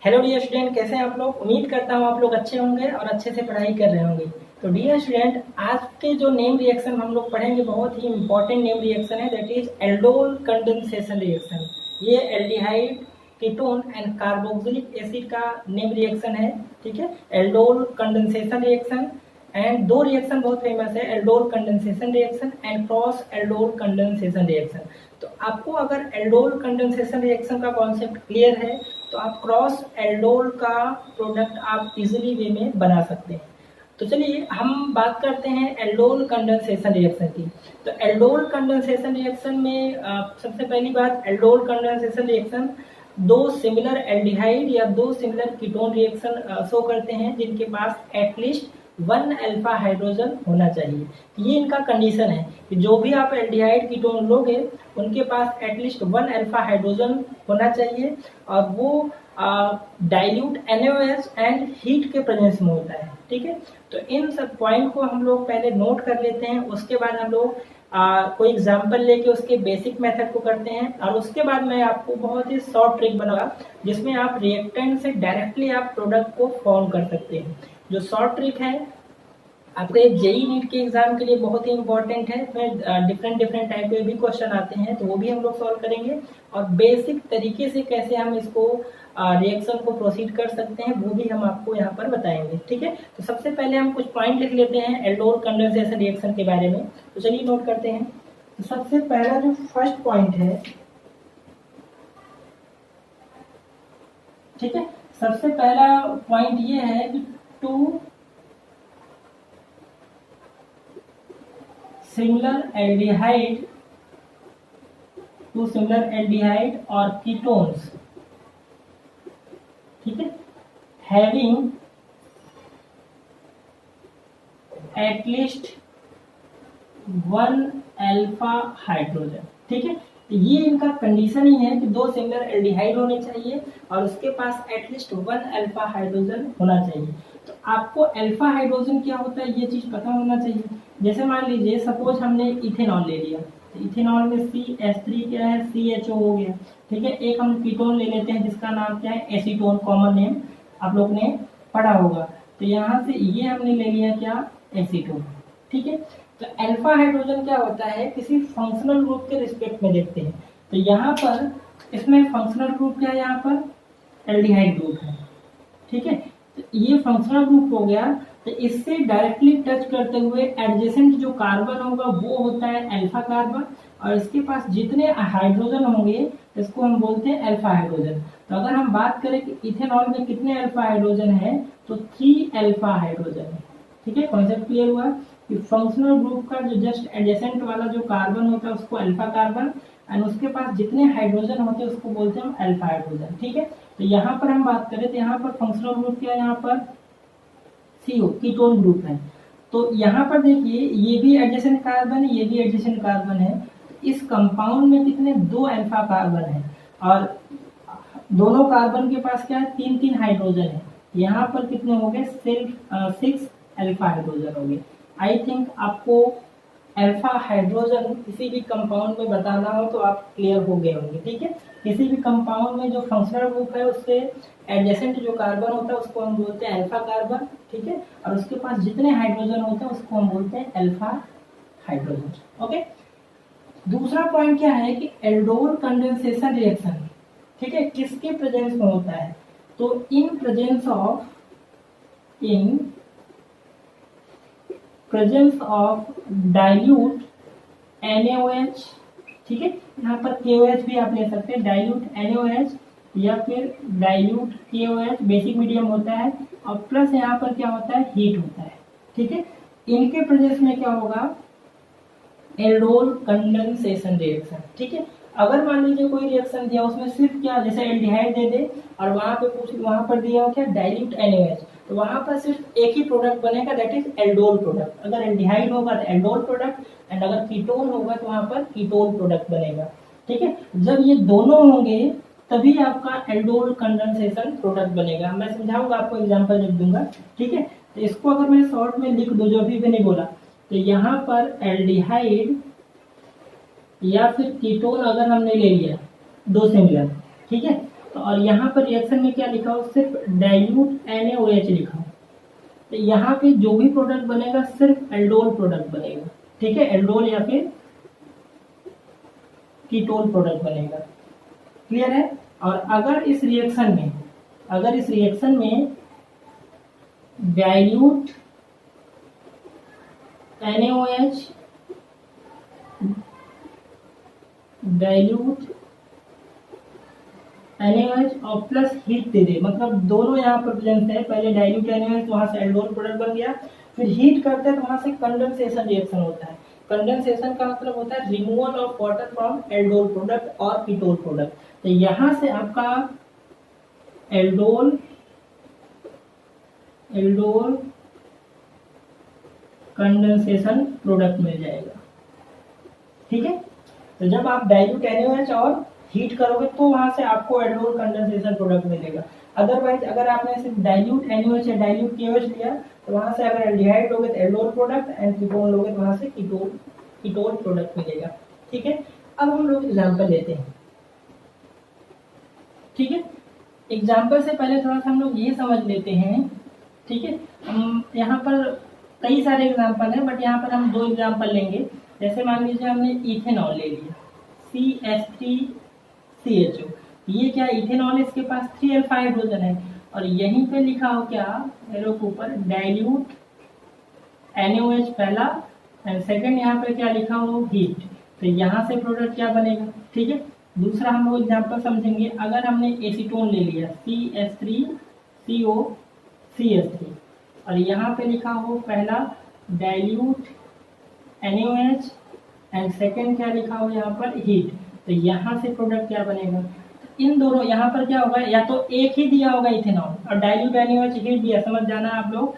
Hello dear student, कैसे हैं आप लोग। उम्मीद करता हूँ आप लोग अच्छे होंगे और अच्छे से पढ़ाई कर रहे होंगे। तो डियर स्टूडेंट, आज के जो नेम रिएक्शन हम लोग पढ़ेंगे बहुत ही इंपॉर्टेंट नेम रिएक्शन है, that is aldol condensation reaction. ये aldehyde ketone and carboxylic acid का नेम रिएक्शन है। ठीक है, एल्डोल कंडेंसेशन रिएक्शन। एंड दो रिएक्शन बहुत फेमस है, aldol condensation reaction and cross aldol condensation reaction. तो आपको अगर एल्डोल कंडेंसेशन रिएक्शन का कॉन्सेप्ट क्लियर है तो आप क्रॉस एल्डोल का प्रोडक्ट आप इजीली वे में बना सकते हैं। तो चलिए हम बात करते हैं एल्डोल कंडेंसेशन रिएक्शन की। तो एल्डोल कंडेंसेशन रिएक्शन में सबसे पहली बात, एल्डोल कंडेंसेशन रिएक्शन दो सिमिलर एल्डिहाइड या दो सिमिलर कीटोन रिएक्शन शो करते हैं जिनके पास एटलीस्ट 1 अल्फा हाइड्रोजन होना चाहिए। ये इनका कंडीशन है कि जो भी आप एल्डिहाइड कीटोन लोगे उनके पास एटलीस्ट 1 अल्फा हाइड्रोजन होना चाहिए और वो डाइल्यूट NaOH एंड हीट के प्रेजेंस में होता है। ठीक है, तो इन सब पॉइंट को हम लोग पहले नोट कर लेते हैं, उसके बाद हम लोग कोई एग्जाम्पल लेके उसके बेसिक मेथड को करते हैं और उसके बाद मैं आपको बहुत ही शॉर्ट ट्रिक बनाऊंगा जिसमें आप रिएक्टेंट से डायरेक्टली आप प्रोडक्ट को फॉर्म कर सकते हैं। जो शॉर्ट ट्रिक है आपके जेई नीट के एग्जाम के लिए बहुत ही इंपॉर्टेंट है। इसमें डिफरेंट टाइप के भी क्वेश्चन आते हैं तो वो भी हम लोग सॉल्व करेंगे और बेसिक तरीके से कैसे हम इसको रिएक्शन को प्रोसीड कर सकते हैं वो भी हम आपको यहाँ पर बताएंगे। ठीक है, तो सबसे पहले हम कुछ पॉइंट लिख लेते हैं एल्डोल कंडेंसेशन रिएक्शन के बारे में। तो चलिए नोट करते हैं। तो सबसे पहला जो फर्स्ट पॉइंट है, ठीक है, सबसे पहला पॉइंट ये है कि टू सिमिलर एल्डिहाइड और कीटोन्स, ठीक है, हैविंग एटलीस्ट 1 अल्फा हाइड्रोजन। ठीक है, ये इनका कंडीशन ही है कि दो सिमिलर एल्डिहाइड होने चाहिए और उसके पास एटलीस्ट 1 अल्फा हाइड्रोजन होना चाहिए। तो आपको अल्फा हाइड्रोजन क्या होता है ये चीज पता होना चाहिए। जैसे मान लीजिए सपोज हमने इथेनॉल ले लिया, तो इथेनॉल में CH3 क्या है, CHO हो गया। ठीक है, एक हम कीटोन ले लेते हैं जिसका नाम क्या है, एसीटोन, कॉमन नेम आप लोग ने पढ़ा होगा। तो यहाँ से ये हमने ले लिया क्या, एसीटोन। ठीक है, तो अल्फा हाइड्रोजन क्या होता है, किसी फंक्शनल ग्रुप के रिस्पेक्ट में देखते हैं। तो यहाँ पर इसमें फंक्शनल ग्रुप क्या है, यहाँ पर एल्डिहाइड ग्रुप है। ठीक है, तो ये फंक्शनल ग्रुप हो गया। तो इससे डायरेक्टली टच करते हुए एडजेसेंट जो कार्बन होगा वो होता है अल्फा कार्बन और इसके पास जितने हाइड्रोजन होंगे इसको हम बोलते हैं अल्फा हाइड्रोजन। तो अगर हम बात करें कि इथेनॉल में कितने अल्फा हाइड्रोजन है तो 3 अल्फा हाइड्रोजन है। ठीक है, कॉन्सेप्ट क्लियर हुआ कि फंक्शनल ग्रुप का जो जस्ट एडजेसेंट वाला जो कार्बन होता है उसको अल्फा कार्बन एंड उसके पास जितने हाइड्रोजन होते हैं उसको बोलते हैं अल्फा हाइड्रोजन। ठीक है, तो यहाँ पर हम बात करें तो यहाँ पर फंक्शनल ग्रुप क्या है, यहाँ पर CO कीटोन ग्रुप है। तो यहाँ पर देखिए ये भी एडजेसेंट कार्बन है, ये भी एडजेसेंट कार्बन है। इस कंपाउंड में कितने, 2 अल्फा कार्बन है और दोनों कार्बन के पास क्या है, 3 हाइड्रोजन है। यहाँ पर कितने हो गए, 6 अल्फा हाइड्रोजन हो गए। आई थिंक आपको अल्फा हाइड्रोजन किसी भी कंपाउंड में बताना हो तो आप क्लियर हो गए होंगे। ठीक है, किसी भी कंपाउंड में जो फंक्शनल ग्रुप है उससे एडजेसेंट जो कार्बन होता है उसको हम बोलते हैं अल्फा कार्बन। ठीक है, और उसके पास जितने हाइड्रोजन होते हैं उसको हम बोलते हैं अल्फा हाइड्रोजन। ओके, दूसरा पॉइंट क्या है कि एल्डोल कंडेंसेशन रिएक्शन, ठीक है, किसके प्रेजेंस में होता है, तो in presence of dilute NaOH। ठीक है, यहाँ पर KOH भी आप ले सकते हैं, डाइल्यूट NaOH या फिर डाइल्यूट KOH, बेसिक मीडियम होता है और प्लस यहाँ पर क्या होता है, हीट होता है। ठीक है, इनके प्रेजेंस में क्या होगा, एल्डोल कंडेंसेशन रिएक्शन। ठीक है, अगर मान लीजिए कोई रिएक्शन दिया उसमें सिर्फ क्या, जैसे एल्डिहाइड दे दे और वहां पर दिया हो क्या, डाइल्यूट NaOH, तो वहां पर सिर्फ एक ही प्रोडक्ट बनेगा, दैट इज एल्डोल प्रोडक्ट। अगर एल्डिहाइड होगा तो एल्डोल प्रोडक्ट एंड अगर कीटोन होगा तो वहां पर कीटोन प्रोडक्ट बनेगा। ठीक है, जब ये दोनों होंगे तभी आपका एल्डोल कंडेंसेशन प्रोडक्ट बनेगा। मैं समझाऊंगा आपको, एग्जांपल लिख दूंगा। ठीक है, तो इसको अगर मैं शॉर्ट में लिख दूं, जो भी मैंने बोला, तो यहाँ पर एल्डिहाइड या फिर कीटोन अगर हमने ले लिया, दो सिमिलर, ठीक है, तो और यहाँ पर रिएक्शन में क्या लिखा हो, सिर्फ डाइल्यूट NaOH लिखा हो। तो यहाँ पे जो भी प्रोडक्ट बनेगा सिर्फ एल्डोल प्रोडक्ट बनेगा, ठीक है, एल्डोल या फिर कीटोन प्रोडक्ट बनेगा। क्लियर है। और अगर इस रिएक्शन में डाइल्यूट NaOH और प्लस हीट दे दे, मतलब दोनों यहाँ पर प्रेजेंट है, पहले डाइल्यूट NaOH वहां से एल्डोल प्रोडक्ट बन गया, फिर हीट करते हैं तो वहां से कंडेंसेशन रिएक्शन होता है। कंडेंसेशन का मतलब होता है removal of water from aldol product और कीटोन प्रोडक्ट। तो यहाँ से आपका एल्डोल कंडेंसेशन प्रोडक्ट मिल जाएगा, ठीक है। तो जब आप डाइल्यूट NaOH और हीट करोगे तो वहां से आपको एल्डोल कंडेंसेशन प्रोडक्ट मिलेगा। अदरवाइज अगर आपने सिर्फ डाइल्यूट NaOH या डाइल्यूट KOH लिया तो वहां से अगर एल्डिहाइड लोगे तो एल्डोल प्रोडक्ट, एंड कीटोन लोगे तो वहां से कीटोन प्रोडक्ट मिलेगा, ठीक है। अब हम लोग एग्जाम्पल लेते हैं, ठीक है। एग्जाम्पल से पहले थोड़ा सा हम लोग ये समझ लेते हैं, ठीक है। हम यहाँ पर कई सारे एग्जाम्पल हैं, बट यहाँ पर हम 2 एग्जाम्पल लेंगे। जैसे मान लीजिए हमने इथेनॉल ले लिया, CH3CHO, ये क्या इथेनॉल, इसके पास 3 अल्फा हाइड्रोजन है, और यहीं पे लिखा हो क्या एरो के ऊपर डाइल्यूट NaOH पहला, एंड सेकंड यहाँ पे क्या लिखा हो हीट। तो यहाँ से प्रोडक्ट क्या बनेगा, ठीक है। दूसरा हम लोग एग्जाम्पल समझेंगे, अगर हमने एसीटोन ले लिया CH3COCH3, और यहाँ पे लिखा हो पहला डाइल्यूट NaOH एंड सेकेंड क्या लिखा हो यहाँ पर हीट, तो यहाँ से प्रोडक्ट क्या बनेगा। इन दोनों यहाँ पर क्या होगा, या तो एक ही दिया होगा इथेनॉल और डाइल्यूट NaOH हीट दिया, समझ जाना आप लोग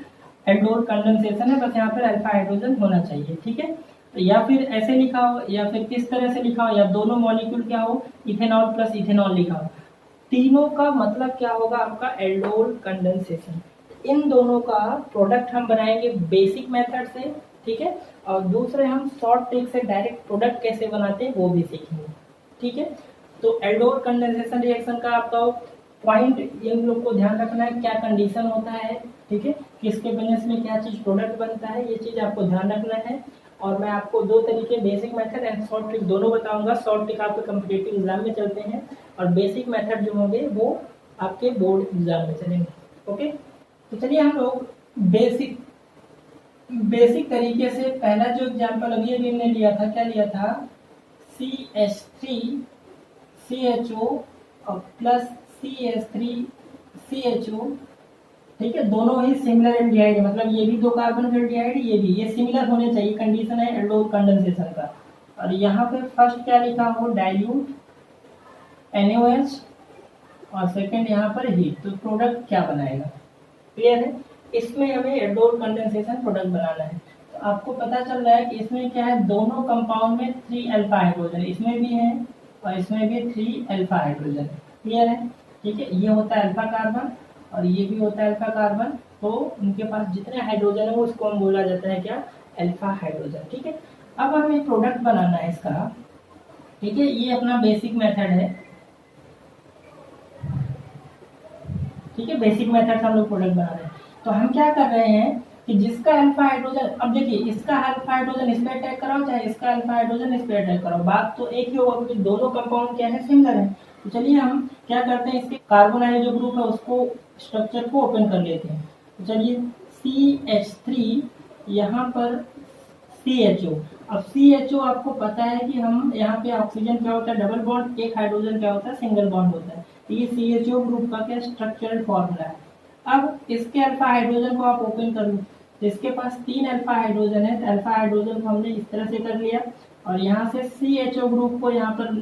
एल्डोल कंडेंसेशन है, बस यहाँ पर अल्फा हाइड्रोजन होना चाहिए, ठीक है। तो या फिर ऐसे लिखा हो, या फिर किस तरह से लिखा हो, या दोनों मॉलिक्यूल क्या हो इथेनॉल प्लस इथेनॉल लिखा हो, तीनों का मतलब क्या होगा आपका एल्डोल कंडेंसेशन। इन दोनों का प्रोडक्ट हम बनाएंगे बेसिक मेथड से, ठीक है, और दूसरे हम शॉर्ट ट्रिक से डायरेक्ट प्रोडक्ट कैसे बनाते हैं वो भी सीखेंगे, ठीक है। तो एल्डोल कंडेंसेशन रिएक्शन का आपका पॉइंट इन लोग को ध्यान रखना है, क्या कंडीशन होता है, ठीक है, किसके बेनिस में क्या चीज प्रोडक्ट बनता है, ये चीज आपको ध्यान रखना है। और मैं आपको 2 तरीके basic method and short trick दोनों बताऊंगा। शॉर्ट ट्रिक आपके कॉम्पिटिटिव एग्जाम में चलते हैं और बेसिक मेथड जो होंगे वो आपके बोर्ड एग्जाम में चलेंगे, ओके। तो चलिए हम लोग बेसिक तरीके से पहला जो एग्जाम्पल अभी हमने लिया था, क्या लिया था, CH3CHO और प्लस CH3CHO, ठीक है, दोनों ही सिमिलर एल्डिहाइड है, मतलब ये भी 2 कार्बन का एल्डिहाइड, ये सिमिलर होने चाहिए, कंडीशन है एल्डोल कंडेंसेशन का। और यहाँ पे फर्स्ट क्या लिखा हो डाइल्यूट NaOH और सेकंड यहाँ पर हीट, तो प्रोडक्ट क्या बनाएगा, क्लियर है। इसमें हमें एल्डोल कंडेंसेशन प्रोडक्ट बनाना है। तो आपको पता चल रहा है कि इसमें क्या है, दोनों कंपाउंड में 3 अल्फा हाइड्रोजन, इसमें भी है और इसमें भी 3 अल्फा हाइड्रोजन है, क्लियर है, ठीक है। ये होता है अल्फा कार्बन और ये भी होता है अल्फा कार्बन, तो उनके पास जितने हाइड्रोजन है उसको हम बोला जाता है क्या, अल्फा हाइड्रोजन, ठीक है। अब हमें प्रोडक्ट बनाना है इसका, ठीक है, ये अपना बेसिक मेथड है, ठीक है, बेसिक मेथड से हम लोग प्रोडक्ट बना रहे हैं। तो हम क्या कर रहे हैं कि जिसका अल्फा हाइड्रोजन, अब देखिए इसका अल्फा हाइड्रोजन इस पे अटैक कराओ चाहे इसका अल्फा हाइड्रोजन इस पे अटैक कराओ, बात तो एक ही होगा क्योंकि दोनों कंपाउंड क्या है, सिमिलर है। तो चलिए हम क्या करते हैं, इसके कार्बोनाइल जो ग्रुप है उसको स्ट्रक्चर को ओपन कर लेते हैं। तो चलिए CH3 यहाँ पर CHO, अब CHO आपको पता है कि हम यहाँ पे ऑक्सीजन क्या होता है डबल बॉन्ड, एक हाइड्रोजन क्या होता है सिंगल बॉन्ड होता है, ये CHO ग्रुप का क्या स्ट्रक्चरल फॉर्मूला है। अब इसके अल्फा हाइड्रोजन को आप ओपन कर लो, तो इसके पास 3 अल्फा हाइड्रोजन है, तो अल्फा हाइड्रोजन को हमने इस तरह से कर लिया, और यहाँ से CHO ग्रुप को यहाँ पर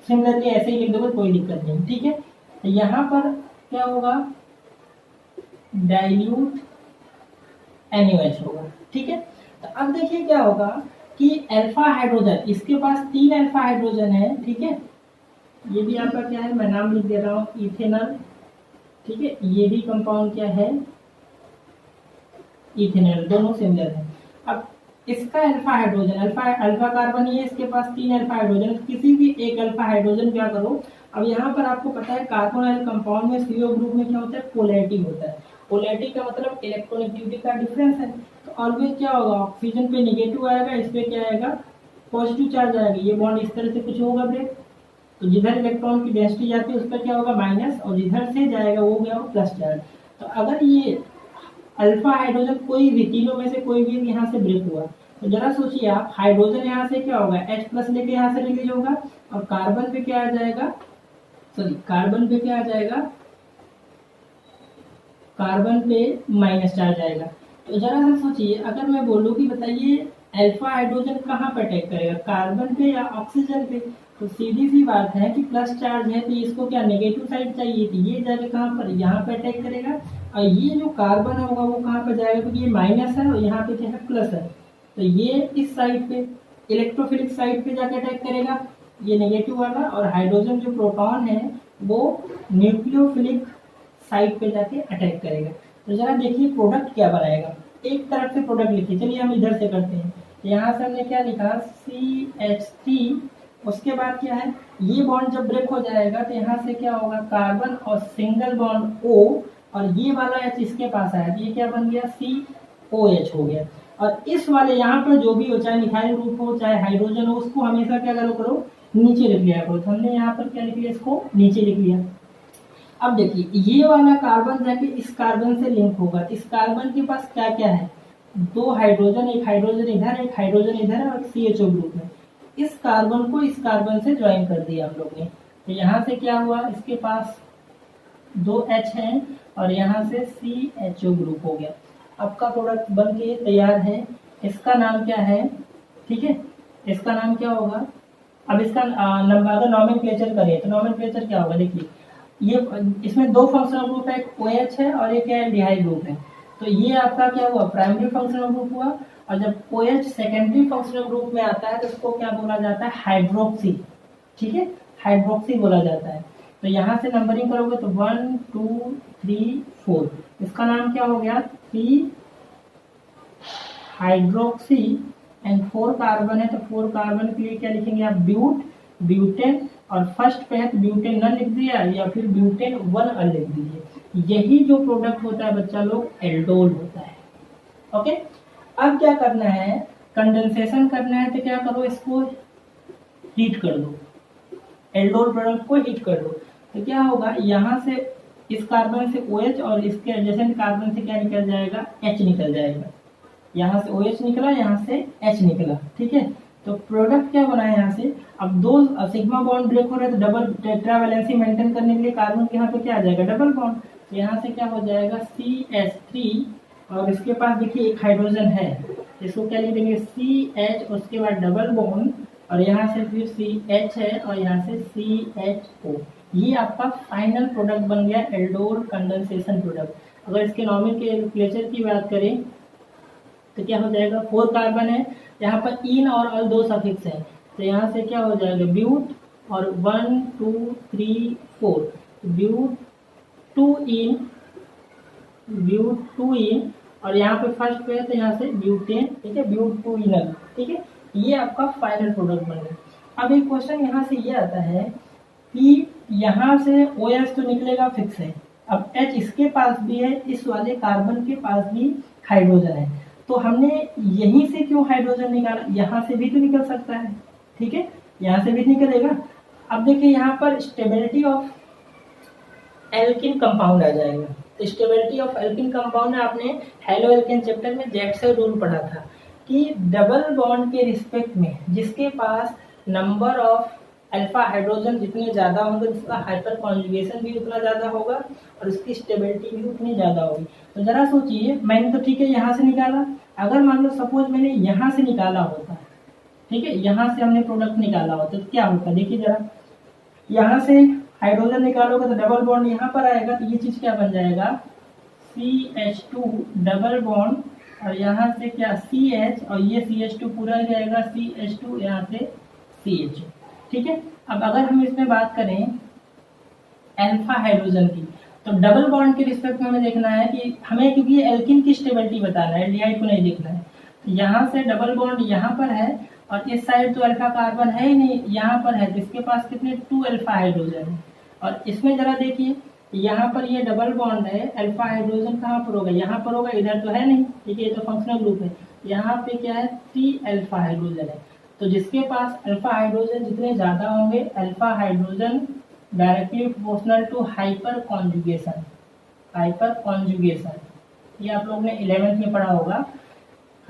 सिमिलरली ऐसे ही लिख दोगे कोई दिक्कत नहीं, ठीक है। तो यहाँ पर क्या होगा डाइल्यूट NaOH होगा, ठीक है। तो अब देखिए क्या होगा कि अल्फा हाइड्रोजन, इसके पास 3 अल्फा हाइड्रोजन है, ठीक है, ये भी आपका क्या है, मैं नाम लिख दे रहा हूँ इथेनॉल, ठीक है, ये भी कंपाउंड क्या है इथेनॉल, दोनों सिमिलर है। अब इसका अल्फा हाइड्रोजन, अल्फा कार्बन ये, इसके पास 3 अल्फा हाइड्रोजन, किसी भी एक अल्फा हाइड्रोजन क्या करो अब यहाँ पर आपको पता है कार्बोनाइल कंपाउंड में CO ग्रुप में क्या होता है, पोलैरिटी होता है। पोलैरिटी का मतलब इलेक्ट्रोनेगेटिविटी का डिफरेंस है। तो ऑलवेज क्या होगा, ऑक्सीजन पे नेगेटिव आएगा, इस पे क्या आएगा, पॉजिटिव चार्ज आएगा। ये बॉन्ड इस तरह से कुछ होगा ब्रेक, तो जिधर इलेक्ट्रॉन की डेंसिटी जाती है उस पर क्या होगा, माइनस, और जिधर से जाएगा वो क्या होगा, प्लस चार्ज। तो अगर ये अल्फा हाइड्रोजन कोई भी तीनों में से कोई भी यहाँ से ब्रेक हुआ, तो जरा सोचिए आप, हाइड्रोजन यहाँ से क्या होगा, H प्लस लेके यहाँ से रिलीज होगा, और कार्बन पे क्या आ जाएगा, सॉरी कार्बन पे क्या आ जाएगा, कार्बन पे माइनस चार्ज आएगा। तो जरा सा सोचिए, अगर मैं बोलूँ कि बताइए अल्फा हाइड्रोजन कहाँ पर अटैक करेगा, कार्बन पे या ऑक्सीजन पे, तो सीधी सी बात है कि प्लस चार्ज है तो इसको क्या नेगेटिव साइड चाहिए, तो ये जाके कहाँ पर, यहाँ पे अटैक करेगा। और ये जो कार्बन होगा वो कहाँ पर जाएगा, क्योंकि ये माइनस है और यहाँ पे क्या है, प्लस है, तो ये इस साइड पे इलेक्ट्रोफिलिक साइड पे जाके अटैक करेगा, ये नेगेटिव वाला। और हाइड्रोजन जो प्रोटॉन है वो न्यूक्लियोफिलिक साइड पे जाके अटैक करेगा। तो जरा देखिए प्रोडक्ट क्या बनाएगा, एक तरफ से प्रोडक्ट लिखिए, चलिए हम इधर से करते हैं। तो यहाँ से हमने क्या लिखा, CH3, उसके बाद क्या है, ये बॉन्ड जब ब्रेक हो जाएगा तो यहाँ से क्या होगा, कार्बन और सिंगल बॉन्ड O, और ये वाला H इसके पास आया तो ये क्या बन गया, COH हो गया। और इस वाले यहाँ पर जो भी हो, चाहे मिथाइल ग्रुप हो चाहे हाइड्रोजन हो, उसको हमेशा क्या करो, नीचे लिख लिया करो। तो हमने यहाँ पर क्या लिख लिया, इसको नीचे लिख लिया। अब देखिए ये वाला कार्बन जाके इस कार्बन से लिंक होगा, इस कार्बन के पास क्या क्या है, दो हाइड्रोजन, एक हाइड्रोजन इधर, एक हाइड्रोजन इधर है, और CHO ग्रुप है। इस कार्बन को इस कार्बन से ज्वाइन कर दिया हम लोग ने, तो यहाँ से क्या हुआ, इसके पास 2 H है और यहाँ से CHO ग्रुप हो गया। आपका प्रोडक्ट बन के तैयार है, इसका नाम क्या है, ठीक है, इसका नाम क्या होगा। अब इसका नंबर अगर नॉमेनक्लेचर करें तो नॉमेनक्लेचर क्या होगा, देखिए ये इसमें 2 फंक्शनल ग्रुप है, एक OH है और एक क्या है, एल्डिहाइड ग्रुप है। तो ये आपका क्या हुआ, प्राइमरी फंक्शनल ग्रुप हुआ। और जब OH सेकेंडरी फंक्शनल ग्रुप में आता है तो उसको क्या बोला जाता है, हाइड्रोक्सी, ठीक है, हाइड्रोक्सी बोला जाता है। तो यहाँ से नंबरिंग करोगे तो 1 2 3 4, इसका नाम क्या हो गया, 3 हाइड्रोक्सी एंड 4 कार्बन है, तो 4 कार्बन के लिए क्या लिखेंगे आप, ब्यूटेन, और फर्स्ट पे है तो ब्यूटेन न लिख दिया, या फिर ब्यूटेन 1 लिख दीजिए। यही जो प्रोडक्ट होता है बच्चा लोग, एल्डोल होता है। ओके, अब क्या करना है, कंडेंसेशन करना है, तो क्या करो, इसको हीट कर दो, एल्डोल प्रोडक्ट को हीट कर दो। तो क्या होगा, यहाँ से इस कार्बन से OH और इसके एडजेसेंट कार्बन से क्या निकल जाएगा, H निकल जाएगा। यहाँ से OH निकला, यहाँ से H निकला, ठीक है। तो प्रोडक्ट क्या बना है यहाँ से, अब 2 सिग्मा बॉन्ड ब्रेक हो रहा है तो डबल टेट्रावैलेंसी मेंटेन करने के लिए कार्बन के यहाँ पे क्या आ जाएगा, डबल बॉन्ड। तो यहाँ से क्या हो जाएगा, CH3, और इसके पास देखिए एक हाइड्रोजन है, इसको क्या लिख देंगे, CH, उसके बाद डबल बॉन्ड, और यहाँ से फिर CH है और यहाँ से CHO। ये आपका फाइनल प्रोडक्ट बन गया, एल्डोल कंडेंसेशन प्रोडक्ट। अगर इसके नॉमेनक्लेचर की बात करें तो क्या हो जाएगा, 4 कार्बन है, यहाँ पर इन और अल 2 सफिक्स है, तो यहाँ से क्या हो जाएगा, ब्यूट, और 1 2 3 4, ब्यूट 2 इन, और यहाँ पे फर्स्ट पे है तो यहाँ से ब्यूटेन, ठीक है, ब्यूट 2 इनल, ठीक है। ये आपका फाइनल प्रोडक्ट बन गया। अब एक क्वेश्चन यहाँ से ये आता है कि यहाँ से OH तो निकलेगा फिक्स है, अब H इसके पास भी है, इस वाले कार्बन के पास भी हाइड्रोजन है, तो हमने यहीं से क्यों हाइड्रोजन निकाला, यहाँ से भी तो निकल सकता है, ठीक है, यहाँ से भी निकलेगा। अब देखिए यहाँ पर स्टेबिलिटी ऑफ एल्किन कंपाउंड आ जाएगा। तो स्टेबिलिटी ऑफ एल्किन कंपाउंड में आपने हेलो एल्केन चैप्टर में जैक्सन रूल पढ़ा था कि डबल बॉन्ड के रिस्पेक्ट में जिसके पास नंबर ऑफ अल्फा हाइड्रोजन जितने ज़्यादा होंगे उसका हाइपर कॉन्जुगेशन भी उतना ज़्यादा होगा और उसकी स्टेबिलिटी भी उतनी ज़्यादा होगी। तो ज़रा सोचिए, मैंने तो ठीक है यहाँ से निकाला, अगर मान लो सपोज मैंने यहाँ से निकाला होता, ठीक है, यहाँ से हमने प्रोडक्ट निकाला होता तो क्या होता, देखिए जरा, यहाँ से हाइड्रोजन निकालोगे तो डबल बॉन्ड यहाँ पर आएगा, तो ये चीज़ क्या बन जाएगा, CH2 डबल बॉन्ड, और यहाँ से क्या CH, और ये CH2 पूरा जाएगा, CH2 यहाँ से CH, ठीक है। अब अगर हम इसमें बात करें अल्फा हाइड्रोजन की, तो डबल बॉन्ड के रिस्पेक्ट में हमें देखना है कि हमें, क्योंकि एल्किन की स्टेबिलिटी बताना है, एल्डिहाइड को नहीं देखना है। तो यहाँ से डबल बॉन्ड यहाँ पर है और इस साइड तो अल्फा कार्बन है ही नहीं, यहाँ पर है, तो इसके पास कितने 2 अल्फा हाइड्रोजन है। और इसमें जरा देखिए, यहाँ पर ये डबल बॉन्ड है, अल्फा हाइड्रोजन कहाँ पर होगा, यहाँ पर होगा, इधर तो है नहीं, ठीक है, ये तो फंक्शनल ग्रुप है। यहाँ पे क्या है 3 अल्फा हाइड्रोजन है। तो जिसके पास अल्फा हाइड्रोजन जितने ज्यादा होंगे, alpha hydrogen directly proportional to hyperconjugation. Hyperconjugation ये आप लोग ने 11th में पढ़ा होगा।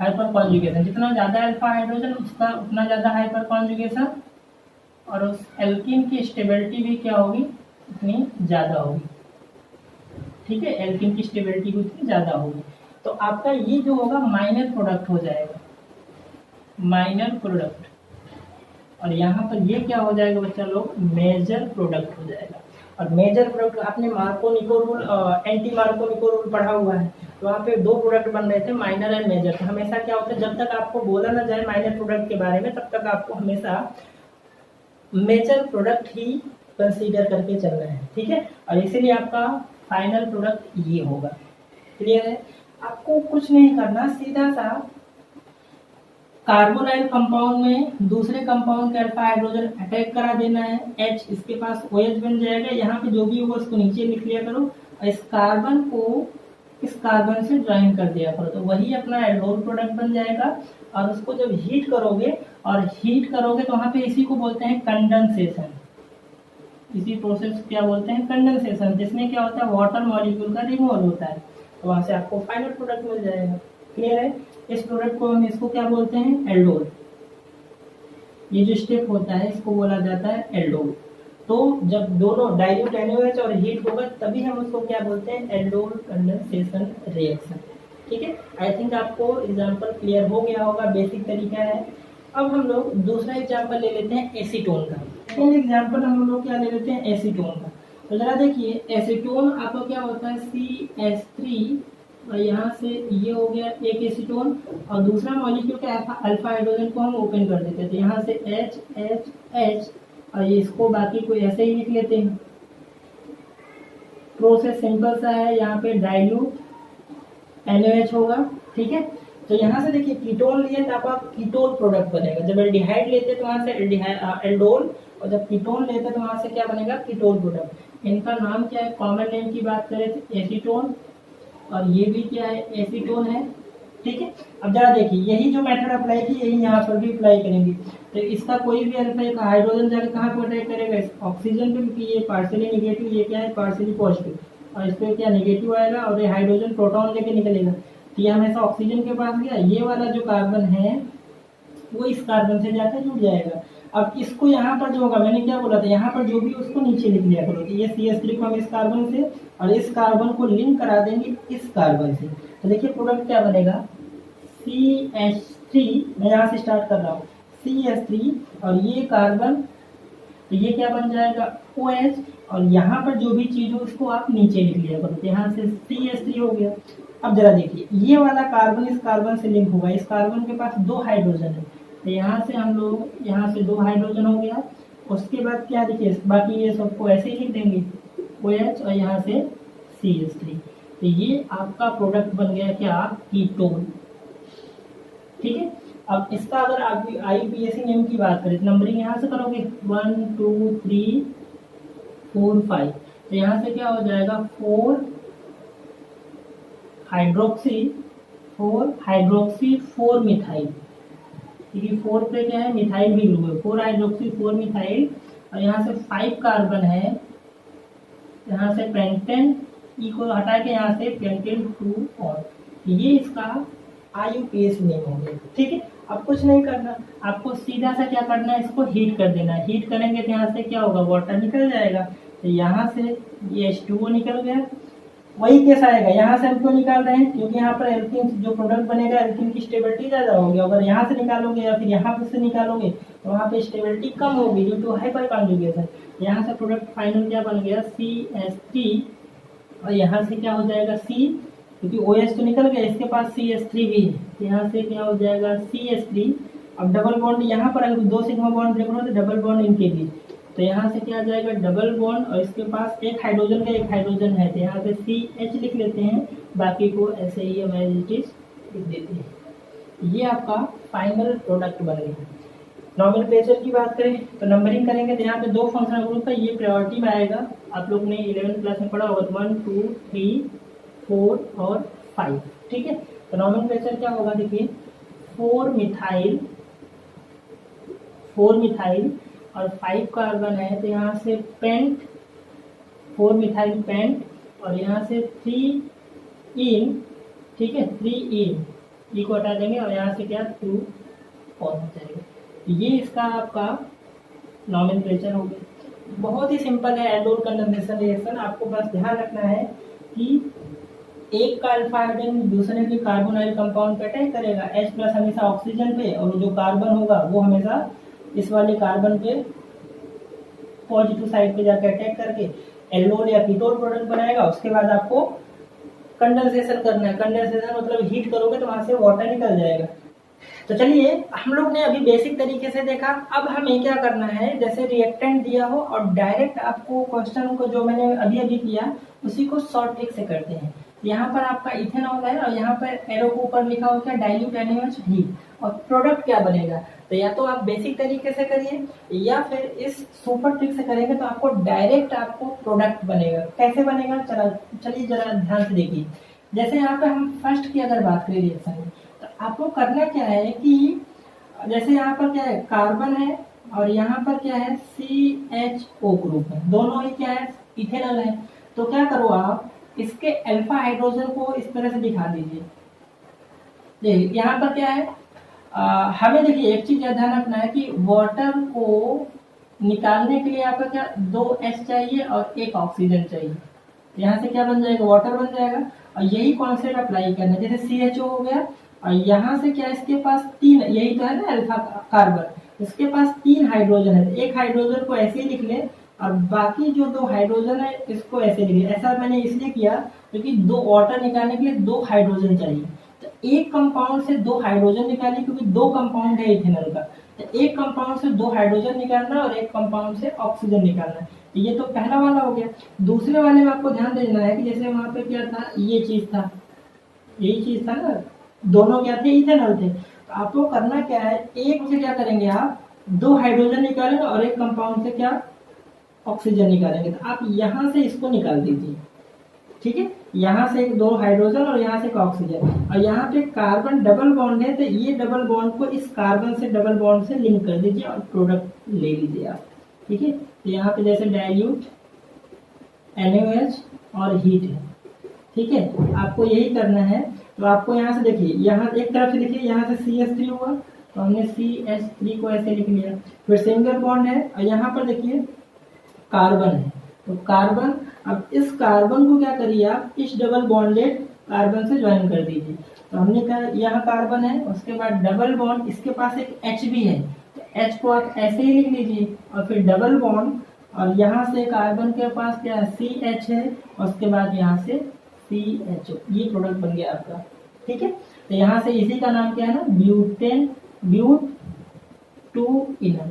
हाइपर कॉन्जुगेशन, जितना ज्यादा अल्फा हाइड्रोजन उसका उतना ज्यादा हाइपर कॉन्जुगेशन, और उस एल्कीन की स्टेबिलिटी भी क्या होगी, उतनी ज्यादा होगी। ठीक है, एल्कीन की स्टेबिलिटी भी उतनी ज्यादा होगी। तो आपका ये जो होगा माइनर प्रोडक्ट हो जाएगा, माइनर प्रोडक्ट। और यहाँ पर ये क्या हो जाएगा बच्चा लोग, मेजर प्रोडक्ट हो जाएगा। और मेजर प्रोडक्ट आपने Markovnikov rule, anti Markovnikov rule पढ़ा हुआ है, तो वहाँ पे 2 प्रोडक्ट बन रहे थे, माइनर एंड मेजर। तो हमेशा क्या होता है, जब तक आपको बोला ना जाए माइनर प्रोडक्ट के बारे में, तब तक आपको हमेशा मेजर प्रोडक्ट ही कंसीडर करके चलना है। ठीक है, और इसीलिए आपका फाइनल प्रोडक्ट ये होगा। क्लियर है? आपको कुछ नहीं करना, सीधा सा कार्बोनाइल कंपाउंड में दूसरे कंपाउंड के अल्फा हाइड्रोजन अटैक करा देना है, H इसके पास OH बन जाएगा, यहाँ पे जो भी होगा उसको नीचे लिख लिया करो, और इस कार्बन को इस कार्बन से ज्वाइन कर दिया करो, तो वही अपना एल्डोल प्रोडक्ट बन जाएगा। और उसको जब हीट करोगे, तो वहाँ पे इसी को बोलते हैं कंडेंसेशन। इसी प्रोसेस क्या बोलते हैं, कंडेंसेशन, जिसमें क्या होता है वाटर मॉलिक्यूल का रिमूवल होता है, तो वहां से आपको फाइनल प्रोडक्ट मिल जाएगा। क्लियर है? इस प्रोडक्ट को हम इसको क्या बोलते हैं, एल्डोल। ये जो स्टेप होता है इसको बोला जाता है एल्डोल। तो जब दोनों डाइल्यूट NaOH और हीट होगा तभी हम उसको क्या बोलते हैं, एल्डोल कंडेंसेशन रिएक्शन। ठीक है, आई थिंक आपको एग्जांपल क्लियर हो गया होगा, बेसिक तरीका है। अब हम लोग दूसरा एग्जांपल ले लेते हैं एसीटोन का। सेकंड एग्जांपल हम लोग क्या ले लेते हैं, एसीटोन का। तो जरा देखिए, एसीटोन आपका क्या होता है, CH3, और यहाँ से ये हो गया एक एसीटोन, और दूसरा मॉलिक्यूल का अल्फा हाइड्रोजन को हम ओपन कर देते हैं, तो यहाँ से H, और ये इसको बाकी को ऐसे ही लिख लेते हैं। प्रोसेस सिंपल सा है, यहाँ पे डाइल्यूट NaOH होगा। ठीक है, तो यहाँ से देखिए कीटोन लिए तो आपका कीटोन प्रोडक्ट बनेगा। जब एल्डिहाइड लेते तो वहाँ से एल्डोल, और जब कीटोन लेते तो वहाँ से क्या बनेगा, कीटोन प्रोडक्ट। इनका नाम क्या है, कॉमन नेम की बात करें तो एसीटोन, और ये भी क्या है, एसीटोन है। ठीक है, अब जरा देखिए, यही जो मेथड अप्लाई की यही यहाँ पर भी अप्लाई करेंगे। तो इसका कोई भी अल्फा हाइड्रोजन जाकर कहाँ पर अटैक करेगा, ऑक्सीजन पे, क्योंकि ये पार्शियली निगेटिव, ये क्या है पार्शियली पॉजिटिव, और इस पर क्या निगेटिव आएगा, और ये हाइड्रोजन प्रोटॉन लेके निकलेगा, तो ये हमेशा ऑक्सीजन के पास गया, ये वाला जो कार्बन है वो इस कार्बन से जाकर जुड़ जाएगा। अब इसको यहाँ पर जो होगा, मैंने क्या बोला था, यहाँ पर जो भी उसको नीचे लिख लिया करो, तो ये CH3 को हम इस कार्बन से, और इस कार्बन को लिंक करा देंगे इस कार्बन से, तो देखिए प्रोडक्ट क्या बनेगा, CH3, मैं यहाँ से स्टार्ट कर रहा हूँ, CH3, और ये कार्बन, तो ये क्या बन जाएगा OH, और यहाँ पर जो भी चीज हो उसको आप नीचे लिख लिया करो, तो यहाँ से CH3 हो गया। अब जरा देखिए, ये वाला कार्बन इस कार्बन से लिंक होगा, इस कार्बन के पास 2 हाइड्रोजन है, तो यहाँ से हम लोग यहाँ से 2 हाइड्रोजन हो गया। उसके बाद क्या देखिए, बाकी ये सबको ऐसे ही लिख देंगे OH, और यहाँ से CH3, तो ये आपका प्रोडक्ट बन गया क्या, कीटोन। ठीक है, अब इसका अगर आप IUPAC नेम की बात करें, नंबरिंग यहाँ से करोगे 1 2 3 4 5, तो यहाँ से क्या हो जाएगा 4 हाइड्रोक्सी 4 मिथाइल, क्योंकि 4 पे क्या है, मिथाइल भी ग्रुप है, 4 हाइड्रोक्सी 4 मिथाइल, और यहाँ से 5 कार्बन है, यहाँ से पेंटेन, ई को हटा के यहाँ से पेंटेन 2 और, ये इसका IUPAC नेम हो गया। ठीक है, अब कुछ नहीं करना, आपको सीधा सा क्या करना है, इसको हीट कर देना है। हीट करेंगे तो यहाँ से क्या होगा, वाटर निकल जाएगा, तो यहाँ से ये H2O निकल गया। वही केस आएगा, यहाँ से हम क्यों निकाल रहे हैं, क्योंकि यहाँ पर एल्कीन जो प्रोडक्ट बनेगा, एल्कीन की स्टेबिलिटी ज्यादा होगी। अगर यहाँ से निकालोगे या फिर यहाँ से निकालोगे तो वहाँ पे स्टेबिलिटी कम होगी ड्यू टू हाइपर कॉन्जुगेशन। यहाँ से प्रोडक्ट फाइनल क्या बन गया, CH3, और यहाँ से क्या हो जाएगा C, क्योंकि OH तो निकल गया, इसके पास CH3 भी है, यहाँ से क्या हो जाएगा CH3। अब डबल बॉन्ड यहाँ पर अगर 2 सिग्मा बॉन्ड देख लो तो डबल बॉन्ड इनके बीच, तो यहाँ से क्या आ जाएगा डबल बॉन्ड, और इसके पास एक हाइड्रोजन का एक हाइड्रोजन है, तो यहाँ पे CH लिख लेते हैं, बाकी को ऐसे ही हम एज इट इज लिख देते हैं। ये आपका फाइनल प्रोडक्ट बन गया। नॉमेनक्लेचर की बात करें तो नंबरिंग करेंगे तो यहाँ पे दो फंक्शनल ग्रुप है, ये प्रायोरिटी में आएगा। आप लोग ने 11th क्लास में पढ़ा होगा 1 2 3 4 और 5, ठीक है। तो नॉमेनक्लेचर क्या होगा, देखिए 4 मिथाइल और 5 कार्बन है, तो यहाँ से पेंट 4 मिथाइल पेंट और यहाँ से 3 इन, ठीक है, 3 इन ई को हटा देंगे और यहाँ से क्या 2 ऑन हो जाएगा। ये इसका आपका नॉमेनक्लेचर हो गया। बहुत ही सिंपल है एल्डोल कंडेंसेशन रिएक्शन। आपको बस ध्यान रखना है कि एक का अल्फा हाइड्रोजन दूसरे के कार्बोनाइल कंपाउंड पे अटैक करेगा, H+ हमेशा ऑक्सीजन पे, और जो कार्बन होगा वो हमेशा इस वाले कार्बन पे पॉजिटिव साइड पे जाकर अटैक करके एल्डोल या कीटोन प्रोडक्ट बनाएगा। उसके बाद आपको कंडेंसेशन करना है। कंडेंसेशन मतलब हीट करोगे तो वहां से वाटर निकल जाएगा। तो चलिए, हम लोग ने अभी बेसिक तरीके से देखा। अब हमें क्या करना है, जैसे रिएक्टेंट दिया हो और डायरेक्ट आपको क्वेश्चन को जो मैंने अभी अभी किया उसी को शॉर्ट ट्रिक से करते हैं। यहाँ पर आपका इथेनॉल है और यहाँ पर एरो के ऊपर लिखा हो क्या, डाइल्यूट NaOH हीट, और प्रोडक्ट क्या बनेगा। तो या तो आप बेसिक तरीके से करिए या फिर इस सुपर ट्रिक से करेंगे तो आपको डायरेक्ट आपको प्रोडक्ट बनेगा। कैसे बनेगा, चलिए जरा ध्यान से देखिए। जैसे यहाँ पे हम फर्स्ट की अगर बात करें रिएक्शन में, तो आपको करना क्या है कि जैसे यहाँ पर क्या है, कार्बन है और यहाँ पर क्या है, CHO ग्रुप है, दोनों ही क्या है, इथेनॉल है। तो क्या करो आप, इसके अल्फा हाइड्रोजन को इस तरह से दिखा दीजिए। देखिए यहाँ पर क्या है, हमें देखिए एक चीज ध्यान रखना है कि वाटर को निकालने के लिए आपका क्या 2 H चाहिए और 1 ऑक्सीजन चाहिए। यहाँ से क्या बन जाएगा, वाटर बन जाएगा। और यही कॉन्सेप्ट अप्लाई करना है, जैसे CHO हो गया और यहाँ से क्या इसके पास 3, यही तो है ना अल्फा कार्बन, इसके पास 3 हाइड्रोजन है। एक हाइड्रोजन को ऐसे ही लिख ले और बाकी जो 2 हाइड्रोजन है इसको ऐसे लिख ले। ऐसा मैंने इसलिए किया क्योंकि 2 वाटर निकालने के लिए 2 हाइड्रोजन चाहिए। तो एक कंपाउंड से 2 हाइड्रोजन निकालिए, क्योंकि 2 कंपाउंड है इथेनॉल का। तो एक कंपाउंड से 2 हाइड्रोजन निकालना और एक कंपाउंड से ऑक्सीजन निकालना। ये तो पहला वाला हो गया। दूसरे वाले में आपको ध्यान देना है कि जैसे वहां पे क्या था, ये चीज था, यही चीज था ना, दोनों क्या थे, इथेनॉल थे। तो आपको करना क्या है, एक से क्या करेंगे आप 2 हाइड्रोजन निकालेंगे और एक कंपाउंड से क्या ऑक्सीजन निकालेंगे। तो आप यहाँ से इसको निकाल दीजिए, ठीक है। यहाँ से 2 हाइड्रोजन और यहाँ से ऑक्सीजन, और यहाँ पे कार्बन डबल बॉन्ड है, तो ये डबल बॉन्ड को इस कार्बन से डबल बॉन्ड से लिंक कर दीजिए और प्रोडक्ट ले लीजिए आप, ठीक है। तो यहाँ पे जैसे डाइल्यूट NaOH और हीट है, ठीक है। आपको यही करना है। तो आपको यहाँ से देखिए, यहाँ एक तरफ से देखिए, यहाँ से CH3 हुआ तो हमने CH3 को ऐसे लिख लिया। फिर सिंगल बॉन्ड है और यहाँ पर देखिए कार्बन है, तो कार्बन, अब इस कार्बन को क्या करिए आप, इस डबल बॉन्डेड कार्बन से ज्वाइन कर दीजिए। तो हमने कहा यहाँ कार्बन है, उसके बाद डबल बॉन्ड, इसके पास एक H भी है, तो H को आप ऐसे ही लिख लीजिए और फिर डबल बॉन्ड, और यहाँ से कार्बन के पास क्या है, CH है, और उसके बाद यहाँ से CHO, ये प्रोडक्ट बन गया आपका, ठीक है। तो यहाँ से इसी का नाम क्या है ना, ब्यूट 2 इनर,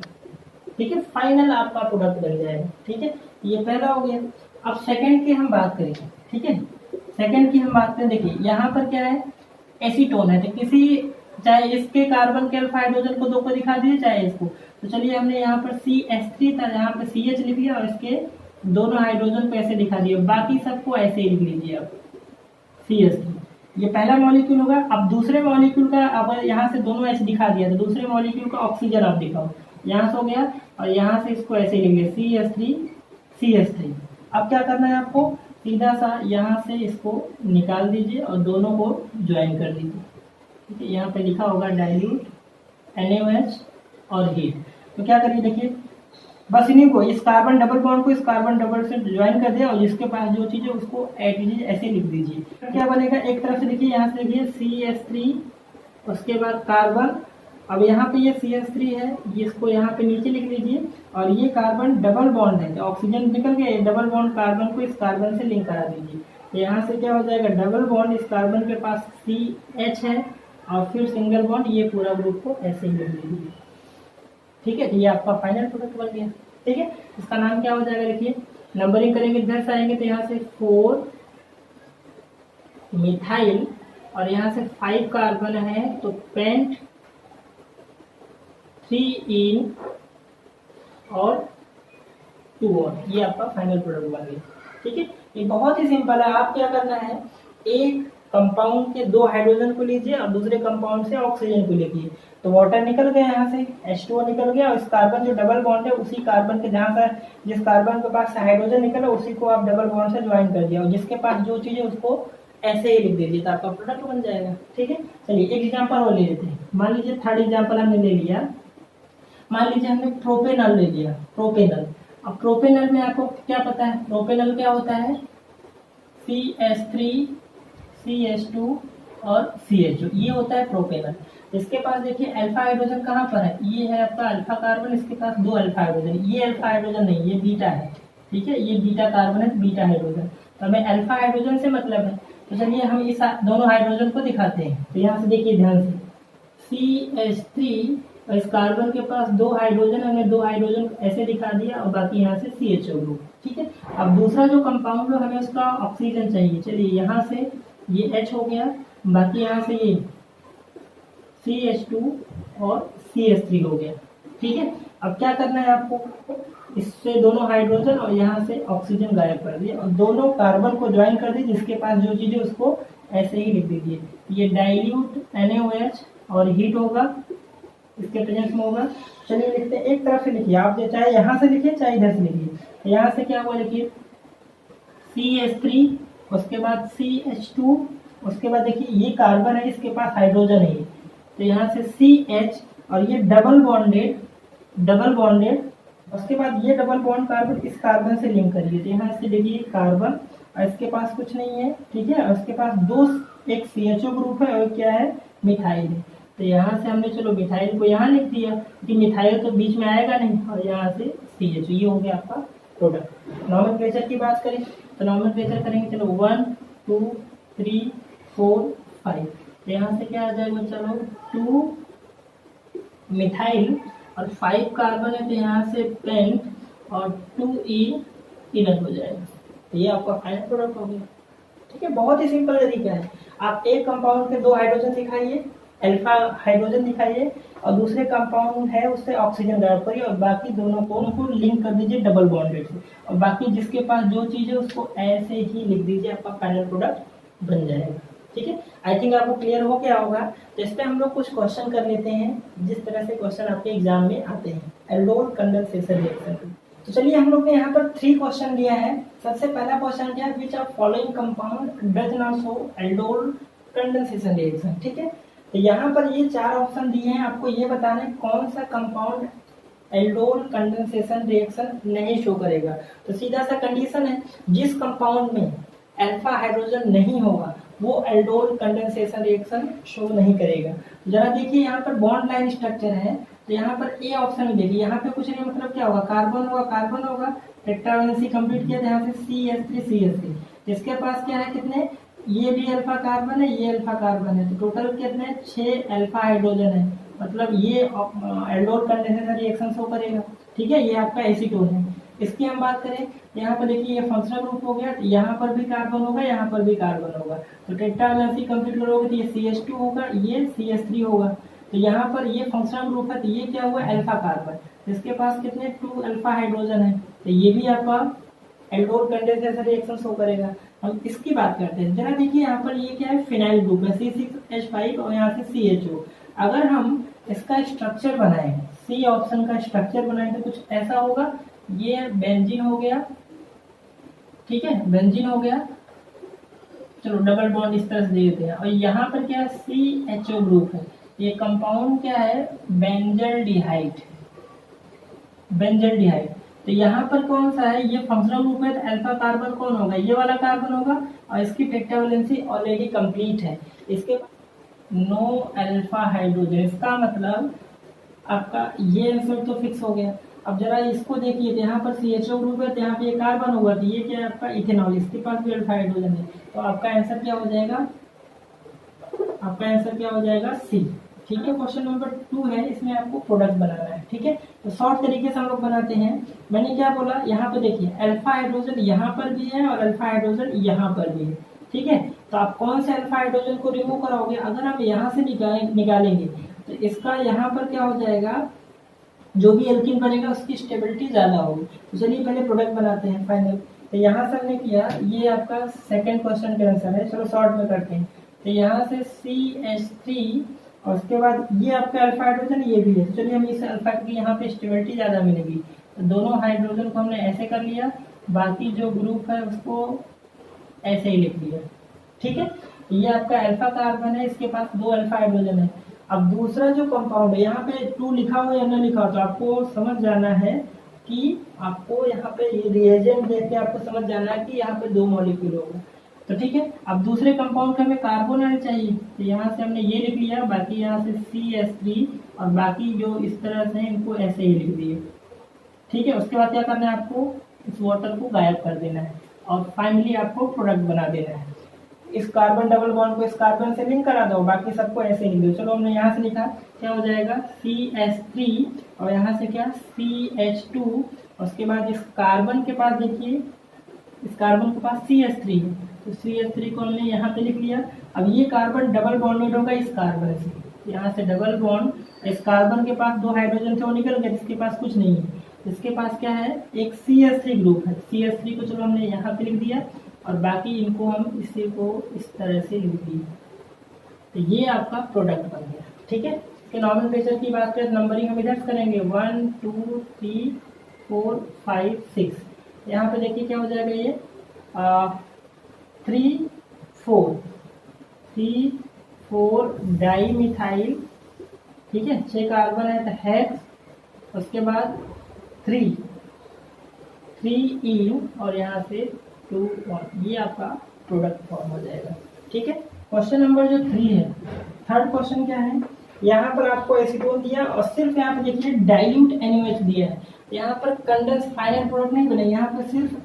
ठीक है। फाइनल आपका प्रोडक्ट बन जाएगा, ठीक है। ये पहला हो गया। अब सेकंड की हम बात करेंगे, ठीक है। सेकंड की हम बात करें, देखिए यहाँ पर क्या है, एसीटोन है, तो किसी, चाहे इसके कार्बन के अल्फा हाइड्रोजन को 2 को दिखा दिए, चाहे इसको। तो चलिए हमने यहाँ पर CH3 था, यहाँ पर CH लिख दिया और इसके दोनों हाइड्रोजन को ऐसे दिखा दिया, बाकी सबको ऐसे ही लिख लीजिए आप, CH3। ये पहला मॉलिक्यूल होगा। अब दूसरे मॉलिक्यूल का, अब यहाँ से दोनों ऐसे दिखा दिया, तो दूसरे मॉलिक्यूल का ऑक्सीजन आप दिखाओ, यहाँ से हो गया, और यहाँ से इसको ऐसे लिख लिया CH3। अब क्या करना है आपको, सीधा सा यहाँ से इसको निकाल दीजिए और दोनों को ज्वाइन कर दीजिए, ठीक है। यहाँ पे लिखा होगा डाइल्यूट NaOH और हीट। तो क्या करिए, देखिए बस इन्हीं को, इस कार्बन डबल बॉन्ड को इस कार्बन डबल से ज्वाइन कर दिया और जिसके पास जो चीज है उसको ऐड कीजिए, ऐसे लिख दीजिए। क्या बनेगा, एक तरफ से देखिए, यहाँ से देखिए CH3, उसके बाद कार्बन, अब यहाँ पे ये CH3 है, इसको यहाँ पे नीचे लिख लीजिए, और ये कार्बन डबल बॉन्ड है, तो ऑक्सीजन निकल गया, डबल बॉन्ड कार्बन को इस कार्बन से लिंक करा दीजिए। तो यहाँ से क्या हो जाएगा, डबल बॉन्ड, इस कार्बन के पास CH है और फिर सिंगल बॉन्ड, ये पूरा ग्रुप को ऐसे ही लिख लीजिए, ठीक है। तो ये आपका फाइनल प्रोडक्ट बन गया, ठीक है। इसका नाम क्या हो जाएगा, देखिए नंबरिंग करेंगे, इधर से आएंगे तो यहाँ से 4 मिथाइल और यहाँ से 5 कार्बन है, तो पेंट 3 इन और 2 ऑन, ये आपका फाइनल प्रोडक्ट बन गया। ठीक है, ये बहुत ही सिंपल है। आप क्या करना है, एक कंपाउंड के 2 हाइड्रोजन को लीजिए और दूसरे कंपाउंड से ऑक्सीजन को लिखिए, तो वाटर निकल गया यहाँ से, H2O निकल गया, और इस कार्बन जो डबल बॉन्ड है उसी कार्बन के जहाँ से जिस कार्बन के पास हाइड्रोजन निकला उसी को आप डबल बॉन्ड से ज्वाइन कर दिया, और जिसके पास जो चीज है उसको ऐसे ही लिख दीजिए, तो आपका प्रोडक्ट बन जाएगा। ठीक है, चलिए एक एग्जाम्पल और ले लेते हैं। मान लीजिए थर्ड एग्जाम्पल हमने ले लिया, मान लीजिए हमने प्रोपेनल ले लिया, प्रोपेनल। अब प्रोपेनल में आपको क्या पता है, प्रोपेनल क्या होता है, CH3 CH2 और CHO, ये होता है प्रोपेनल। इसके पास देखिए अल्फा हाइड्रोजन कहाँ पर है, ये है आपका अल्फा कार्बन, इसके पास 2 अल्फा हाइड्रोजन, ये अल्फा हाइड्रोजन नहीं, ये बीटा है। ठीक है, ये बीटा कार्बन है, बीटा हाइड्रोजन, तो हमें अल्फा हाइड्रोजन से मतलब है। तो चलिए हम इस दोनों हाइड्रोजन को दिखाते हैं। तो यहाँ से देखिए ध्यान से, CH3 और इस कार्बन के पास 2 हाइड्रोजन, हमने 2 हाइड्रोजन ऐसे दिखा दिया, और बाकी यहाँ से CHO ग्रुप। ठीक है, अब दूसरा जो कंपाउंड है हमें उसका ऑक्सीजन चाहिए। चलिए यहाँ से ये H हो गया, बाकी यहाँ से ये CH2 और CH3 हो गया। ठीक है, अब क्या करना है आपको, इससे दोनों हाइड्रोजन और यहाँ से ऑक्सीजन गायब कर दिए, और दोनों कार्बन को ज्वाइन कर दिए, जिसके पास जो चीज है उसको ऐसे ही लिख दीजिए। ये डाइल्यूट NaOH और हीट होगा, इसके प्रेजेंस में होगा। चलिए लिखते हैं, एक तरफ से लिखिए आप, चाहे यहाँ से लिखिए चाहे इधर से लिखिए। यहाँ से क्या हुआ, लिखिए CH3, उसके बाद CH2, उसके बाद देखिए ये कार्बन है, इसके पास हाइड्रोजन है, तो यहाँ से CH, और ये डबल बॉन्डेड, उसके बाद ये डबल बॉन्ड कार्बन इस कार्बन से लिंक करिए, तो यहाँ से देखिए कार्बन, और इसके पास कुछ नहीं है। ठीक है, और इसके पास एक CHO ग्रुप है और क्या है, मिथाइल है। तो यहाँ से हमने चलो मिथाइल को यहाँ लिख दिया, कि मिथाइल तो बीच में आएगा नहीं, और यहाँ से CHO, ये हो गया आपका प्रोडक्ट। नॉमेनक्लेचर की बात करें तो नॉमेनक्लेचर करेंगे, चलो 1 2 3 4 5, तो यहाँ से क्या आ जाएगा, चलो 2 मिथाइल और 5 कार्बन है, तो यहाँ से पेंट और 2 इनर हो जाएगा, तो ये आपका फाइनल प्रोडक्ट हो गया। ठीक है, बहुत ही सिंपल तरीका है। आप एक कंपाउंड के 2 हाइड्रोजन दिखाइए, अल्फा हाइड्रोजन दिखाइए, और दूसरे कंपाउंड है उससे ऑक्सीजन गायब करिए, और बाकी दोनों को लिंक कर दीजिए डबल बॉन्डेड से, और बाकी जिसके पास जो चीज है उसको ऐसे ही लिख दीजिए, आपका फाइनल प्रोडक्ट बन जाएगा। ठीक है, आई थिंक आपको क्लियर हो गया होगा। तो इस पे हम लोग कुछ क्वेश्चन कर लेते हैं, जिस तरह से क्वेश्चन आपके एग्जाम में आते हैं एल्डोल कंडेंसेशन रिएक्शन। तो चलिए हम लोग ने यहाँ पर 3 क्वेश्चन लिया है। सबसे पहला क्वेश्चन क्या है, which of following compound does not show aldol condensation reaction. ठीक है, तो यहाँ पर ये 4 ऑप्शन दिए हैं, आपको ये बताना है कौन सा कंपाउंड एल्डोल कंडेंसेशन रिएक्शन नहीं शो करेगा। तो सीधा सा कंडीशन है, जिस कंपाउंड में अल्फा हाइड्रोजन नहीं होगा वो एल्डोल कंडेंसेशन रिएक्शन शो नहीं करेगा। जरा देखिए यहाँ पर बॉन्ड लाइन स्ट्रक्चर है, तो यहाँ पर ए ऑप्शन में देखिए, यहाँ पे कुछ नहीं, मतलब क्या होगा, कार्बन होगा, टेट्रावेलेंसी कंप्लीट किया, यहाँ से CH3 इसके पास क्या है, कितने, ये भी अल्फा कार्बन है, ये अल्फा कार्बन है, तो टोटल कितने 6 अल्फा हाइड्रोजन है, मतलब ये एल्डोल कंडेंसेशन रिएक्शन शो करेगा। ठीक है, ये आपका एसीटोन है। इसकी हम बात करें, यहाँ पर देखिए ये फंक्शनल ग्रुप हो गया, यहाँ पर भी कार्बन होगा, यहाँ पर भी कार्बन होगा, तो टेट्रावेलेंसी कंप्लीट करोगे तो ये CH2 होगा, ये CH3 होगा, तो यहाँ पर ये फंक्शनल ग्रुप है, तो ये क्या हुआ, अल्फा कार्बन, इसके पास कितने 2 अल्फा हाइड्रोजन है, तो ये भी आपका एल्डोल कंडेंसेशन रिएक्शन शो करेगा। हम इसकी बात करते हैं, जरा देखिए यहाँ पर ये क्या है, फिनाइल ग्रुप है, C6H5 और यहाँ से CHO। अगर हम इसका स्ट्रक्चर बनाएं, सी ऑप्शन का स्ट्रक्चर बनाएं, तो कुछ ऐसा होगा, ये बेंजीन हो गया, ठीक है, बेंजीन हो गया, चलो डबल बॉन्ड इस तरह से दे देते हैं, और यहाँ पर क्या है, CHO ग्रुप है, ये कंपाउंड क्या है, बेंजल्डिहाइड, तो यहाँ पर कौन सा है, ये फंक्शनल ग्रुप है, तो अल्फा कार्बन कौन होगा, ये वाला कार्बन होगा, और इसकी टेट्रावेलेंसी ऑलरेडी कंप्लीट है, इसके नो अल्फा हाइड्रोजन, इसका मतलब आपका ये आंसर तो फिक्स हो गया। अब जरा इसको देखिए, यहाँ पर CHO ग्रुप है, तो यहाँ पे ये कार्बन होगा, तो ये क्या है आपका इथेनॉल, इसके पास भी अल्फा हाइड्रोजन है, तो आपका आंसर क्या हो जाएगा, सी। ठीक है, क्वेश्चन नंबर 2 है, इसमें आपको प्रोडक्ट बनाना है। ठीक है, तो शॉर्ट तरीके से हम लोग बनाते हैं। मैंने क्या बोला, यहाँ पे देखिए अल्फा हाइड्रोजन यहाँ पर भी है और अल्फा हाइड्रोजन यहाँ पर भी है। ठीक है, तो आप कौन से अल्फा हाइड्रोजन को रिमूव कराओगे, अगर हम यहाँ से निकालेंगे तो इसका यहाँ पर क्या हो जाएगा, जो भी एल्कीन बनेगा उसकी स्टेबिलिटी ज़्यादा होगी। तो चलिए पहले प्रोडक्ट बनाते हैं फाइनल। तो यहाँ से हमने किया, ये आपका सेकंड क्वेश्चन का आंसर है, चलो शॉर्ट में करते हैं। तो यहाँ से CH3 और उसके बाद ये आपका अल्फा हाइड्रोजन ये भी है, चलिए हम इस अल्फा की यहाँ पे स्टेबिलिटी ज़्यादा मिलेगी, तो दोनों हाइड्रोजन को हमने ऐसे कर लिया, बाकी जो ग्रुप है उसको ऐसे ही लिख लिया। ठीक है, ये आपका अल्फा कार्बन है, इसके पास 2 अल्फा हाइड्रोजन है। अब दूसरा जो कंपाउंड है, यहाँ पे 2 लिखा हुआ या ना लिखा हो, तो आपको समझ जाना है कि आपको यहाँ पे ये रिएजेंट देख के आपको समझ जाना है कि यहाँ पे 2 मॉलिक्यूल होगा। तो ठीक है, अब दूसरे कंपाउंड का हमें कार्बन आना चाहिए, तो यहाँ से हमने ये लिख लिया, बाकी यहाँ से CH3 और बाकी जो इस तरह से इनको ऐसे ही लिख दिए। ठीक है, उसके बाद क्या करना है, आपको इस वाटर को गायब कर देना है और फाइनली आपको प्रोडक्ट बना देना है। इस कार्बन डबल बॉन्ड को इस कार्बन से लिंक करा दो, बाकी सबको ऐसे लिख दो। चलो हमने यहाँ से लिखा, क्या हो जाएगा CH3 और यहाँ से क्या CH2, और उसके बाद इस कार्बन के पास देखिए, इस कार्बन के पास CH3 है, तो CH3 को हमने यहाँ पे लिख लिया। अब ये कार्बन डबल बॉन्डेड होगा इस कार्बन से, यहाँ से डबल बॉन्ड, इस कार्बन के पास 2 हाइड्रोजन थे वो निकल गए, जिसके पास कुछ नहीं है, इसके पास क्या है, एक CH3 ग्रुप है। CH3 को चलो हमने यहाँ पे लिख दिया और बाकी इनको हम इसी को इस तरह से लिख दिए, तो ये आपका प्रोडक्ट बन गया। ठीक है, इसके नॉमेनक्लेचर की बात करें, नंबरिंग हम इधर करेंगे 1 2 3 4 5 6। यहाँ पे देखिए क्या हो जाएगा, ये 3 4 डाई मिथाइल, ठीक है, 6 कार्बन है तो हेक्स, उसके बाद 3 इन और यहाँ से 2 1, ये आपका प्रोडक्ट फॉर्म हो जाएगा। ठीक है, क्वेश्चन नंबर जो 3 है, थर्ड क्वेश्चन क्या है, यहाँ पर आपको एसीटोन दिया और सिर्फ यहाँ पे देखिए डाइल्यूट NaOH दिया है, यहाँ पर कंडेंस फाइनल प्रोडक्ट नहीं बनेगा, यहाँ पे सिर्फ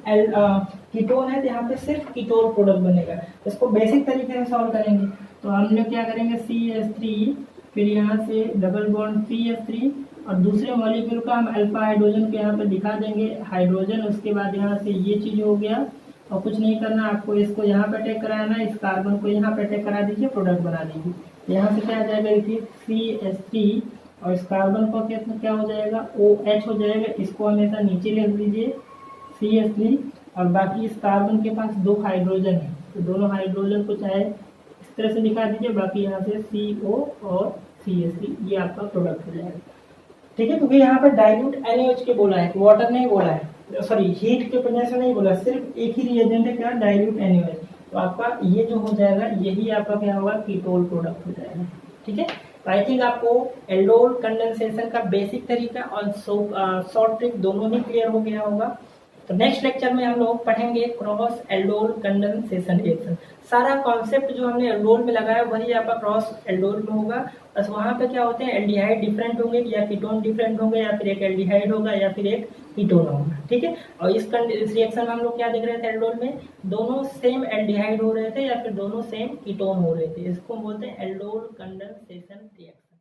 कीटोन है, तो यहाँ पे सिर्फ कीटोन प्रोडक्ट बनेगा। इसको बेसिक तरीके से सॉल्व करेंगे, तो हम लोग क्या करेंगे, CH3 फिर यहाँ से डबल बॉन्ड CH3 और दूसरे मॉलिक्यूल का हम अल्फा हाइड्रोजन को यहाँ पे दिखा देंगे हाइड्रोजन, उसके बाद यहाँ से ये चीज हो गया और कुछ नहीं करना आपको, इसको यहाँ पे अटैक कराना है, इस कार्बन को यहाँ पे अटैक करा दीजिए, प्रोडक्ट बना दीजिए। यहाँ से क्या आ जाएगा, देखिए CH3 और इस कार्बन को क्या हो जाएगा, OH हो जाएगा, इसको हमेशा नीचे लिख दीजिए CH3 और बाकी इस कार्बन के पास 2 हाइड्रोजन है, तो दोनों हाइड्रोजन को चाहे इस तरह से दिखा दीजिए, बाकी यहाँ से CO और CH3, ये आपका प्रोडक्ट हो जाएगा। ठीक है, क्योंकि यहाँ पर डाइल्यूट NaOH के बोला है, वाटर नहीं बोला है, सॉरी हीट के वजह से नहीं बोला, सिर्फ एक ही रिएजेंट है क्या, डाइल्यूट NaOH, तो आपका ये जो हो जाएगा यही आपका क्या होगा, कीटोन प्रोडक्ट हो जाएगा। ठीक है, तो आई थिंक आपको एल्डोल कंडेंसेशन का बेसिक तरीका और शॉर्ट ट्रिक दोनों ही क्लियर हो गया होगा। तो नेक्स्ट लेक्चर में हम लोग पढ़ेंगे क्रॉस एल्डोल कंडेंसेशन रिएक्शन। सारा कॉन्सेप्ट जो हमने एल्डोल में लगाया वही आपका क्रॉस एल्डोल में होगा, बस वहाँ पे क्या होते हैं, एल्डिहाइड डिफरेंट होंगे या कीटोन डिफरेंट होंगे, या फिर एक एल्डिहाइड होगा या फिर एक कीटोन होगा। ठीक है, और इस रिएक्शन में हम लोग क्या देख रहे थे, एल्डोल में दोनों सेम एल्डिहाइड हो रहे थे या फिर दोनों सेम कीटोन हो रहे थे, इसको बोलते हैं एल्डोल कंडेंसेशन रिएक्शन।